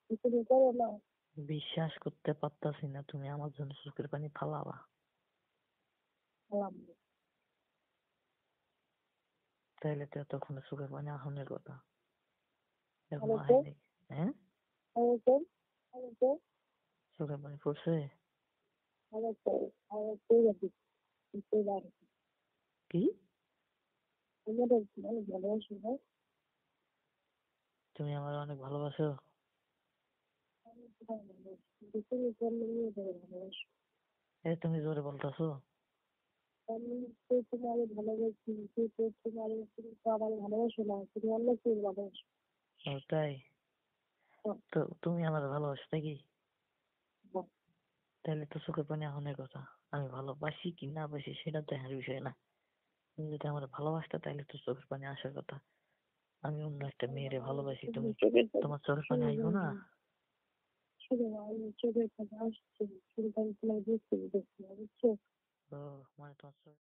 কিছু করো না। বিশ্বাস করতে পারতাছি না তুমি আমার জন্য চোখের পানি ফালাবা। আলহামদুলিল্লাহ। তাইলে তো এতক্ষণে চোখের পানি আহনের কথা, এখন ভালো আহে তো, নাই। হ্যাঁ, ভালো তো, ভালো তো, চোখের পানি পড়ছে। ভালো তো, ভালো তো যাবি, তুই বাড়ি। কি? আমাদের অনেক ভালোবাসি না। তুমি আমার অনেক ভালোবাসো? আমি তোমায় ভালোবাসি। কিন্তু তুমি জন্ম নিয়ে ধরে ভালোবাসো। তুমি জোরে বলতেছো। আমি তো তোমার ভালোবাসি, তুই তো তোমার তুমি তো আমার ভালোবাসো না, তুমি অন্য কেউ ভালোবাসো। ও তাই? হ্যাঁ, তো তুমি আমার ভালোবাসো নাকি? হ্যাঁ, তাহলে তো চোখের পানি আহনের কথা। আমি ভালোবাসি কি না বাসি সেটা দেখার বিষয় না। তুমি যদি আমার ভালোবাসতে তাহলে তো চোখের পানি আসার কথা। আমি অন্য একটা মেয়েরে ভালোবাসি, তুমি তুমি চোখের পানি তোমার চোখের পানি শুনে আইবো না? শুনে আমি চোখের পানি আসছে, শুনে আমি তোমায় বুঝতে পেরেছি।